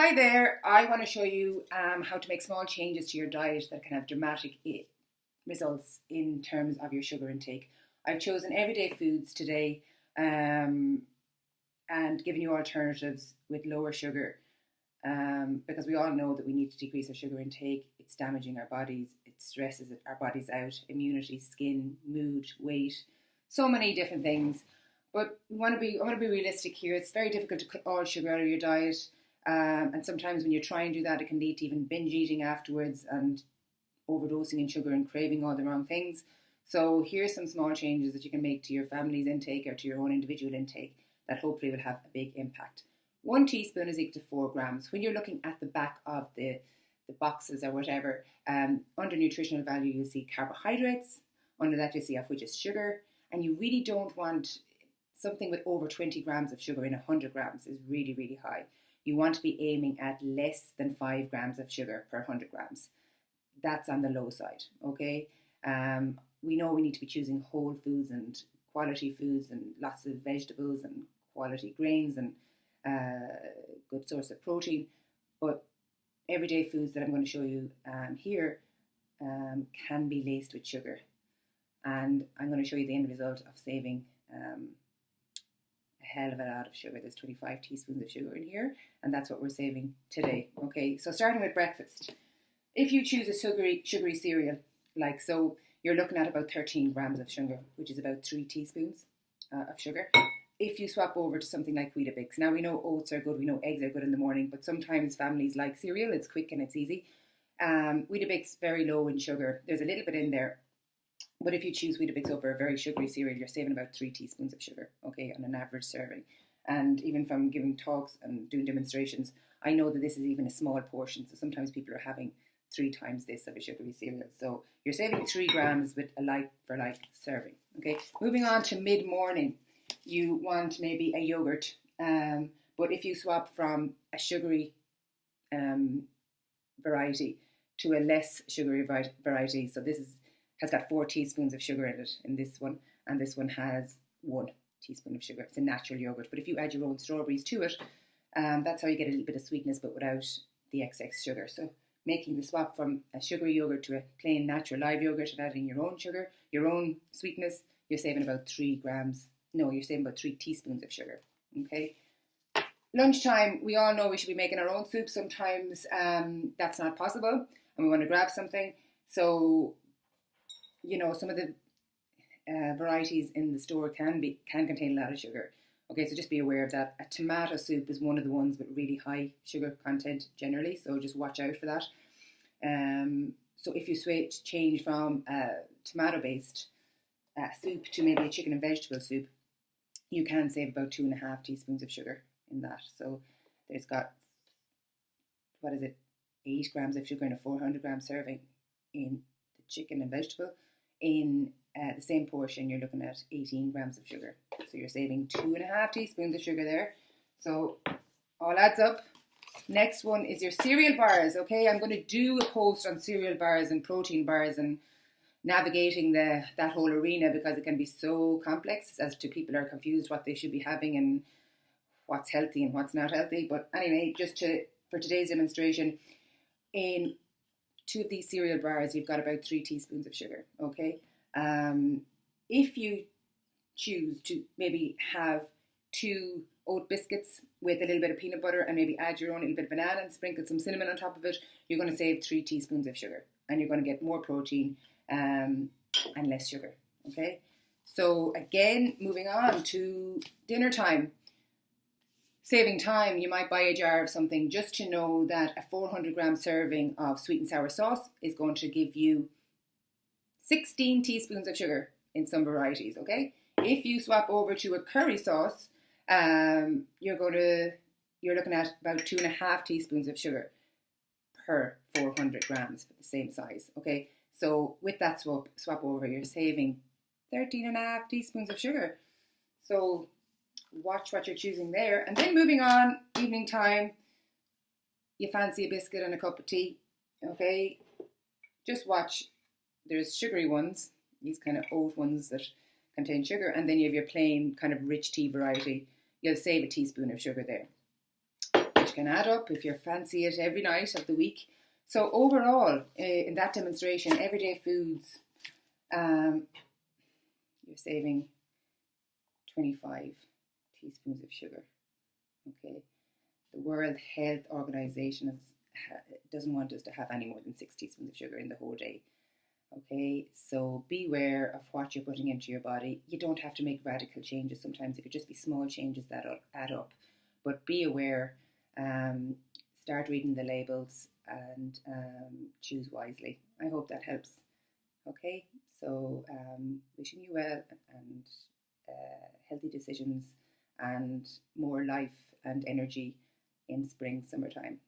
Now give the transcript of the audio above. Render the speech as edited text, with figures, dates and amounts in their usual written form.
Hi there, I want to show you how to make small changes to your diet that can have dramatic results in terms of your sugar intake. I've chosen everyday foods today and given you alternatives with lower sugar because we all know that we need to decrease our sugar intake. It's damaging our bodies, it stresses our bodies out, immunity, skin, mood, weight, so many different things. But I want to be realistic here. It's very difficult to cut all sugar out of your diet. And sometimes when you try and do that, it can lead to even binge eating afterwards and overdosing in sugar and craving all the wrong things. So here's some small changes that you can make to your family's intake or to your own individual intake that hopefully will have a big impact. 1 teaspoon is equal to 4 grams. When you're looking at the back of the boxes or whatever, under nutritional value you'll see carbohydrates, under that you'll see which is sugar, and you really don't want something with over 20 grams of sugar in 100 grams is really, really high. You want to be aiming at less than 5 grams of sugar per 100 grams. That's on the low side, okay? We know we need to be choosing whole foods and quality foods and lots of vegetables and quality grains and good source of protein. But everyday foods that I'm going to show you here can be laced with sugar. And I'm going to show you the end result of saving a hell of a lot of sugar. There's 25 teaspoons of sugar in here, and that's what we're saving today. Okay, so starting with breakfast. If you choose a sugary cereal, like so, you're looking at about 13 grams of sugar, which is about 3 teaspoons of sugar. If you swap over to something like Weetabix, now we know oats are good, we know eggs are good in the morning, but sometimes families like cereal, it's quick and it's easy. Weetabix, very low in sugar. There's a little bit in there. But if you choose Weetabix over a very sugary cereal, you're saving about 3 teaspoons of sugar, okay, on an average serving. And even from giving talks and doing demonstrations, I know that this is even a small portion. So sometimes people are having 3 times this of a sugary cereal. So you're saving 3 grams with a like for like serving, okay. Moving on to mid-morning, you want maybe a yogurt. But if you swap from a sugary variety to a less sugary variety, so this has got 4 teaspoons of sugar in it in this one, and this one has 1 teaspoon of sugar. It's a natural yogurt, but if you add your own strawberries to it, that's how you get a little bit of sweetness, but without the excess sugar. So making the swap from a sugary yogurt to a plain natural live yogurt and adding your own sugar, your own sweetness, you're saving about 3 teaspoons of sugar, okay? Lunchtime, we all know we should be making our own soup. Sometimes that's not possible and we want to grab something. So you know, some of the varieties in the store can contain a lot of sugar. Okay, so just be aware of that. A tomato soup is one of the ones with really high sugar content generally, so just watch out for that. So if you change from a tomato-based soup to maybe a chicken and vegetable soup, you can save about 2.5 teaspoons of sugar in that. So there's got, 8 grams of sugar in a 400 gram serving in the chicken and vegetable. In the same portion, you're looking at 18 grams of sugar. So you're saving 2.5 teaspoons of sugar there. So all adds up. Next one is your cereal bars. Okay, I'm going to do a post on cereal bars and protein bars and navigating that whole arena because it can be so complex as to people are confused what they should be having and what's healthy and what's not healthy. But anyway, for today's demonstration, in 2 of these cereal bars, you've got about 3 teaspoons of sugar, okay? If you choose to maybe have 2 oat biscuits with a little bit of peanut butter and maybe add your own little bit of banana and sprinkle some cinnamon on top of it, you're going to save 3 teaspoons of sugar and you're going to get more protein and less sugar, okay? So again, moving on to dinner time. Saving time, you might buy a jar of something just to know that a 400 gram serving of sweet and sour sauce is going to give you 16 teaspoons of sugar in some varieties, okay? If you swap over to a curry sauce, you're looking at about 2.5 teaspoons of sugar per 400 grams for the same size, okay? So with that swap over, you're saving 13.5 teaspoons of sugar. So watch what you're choosing there. And then moving on, evening time, you fancy a biscuit and a cup of tea, okay? Just watch. There's sugary ones, these kind of oat ones that contain sugar, and then you have your plain kind of rich tea variety. You'll save a teaspoon of sugar there. which can add up if you fancy it every night of the week. So overall, in that demonstration, everyday foods, you're saving 25 teaspoons of sugar. Okay, the World Health Organization doesn't want us to have any more than 6 teaspoons of sugar in the whole day. Okay, so beware of what you're putting into your body. You don't have to make radical changes. Sometimes it could just be small changes that add up. But be aware, start reading the labels and choose wisely. I hope that helps. Okay, so wishing you well and healthy decisions and more life and energy in spring, summertime.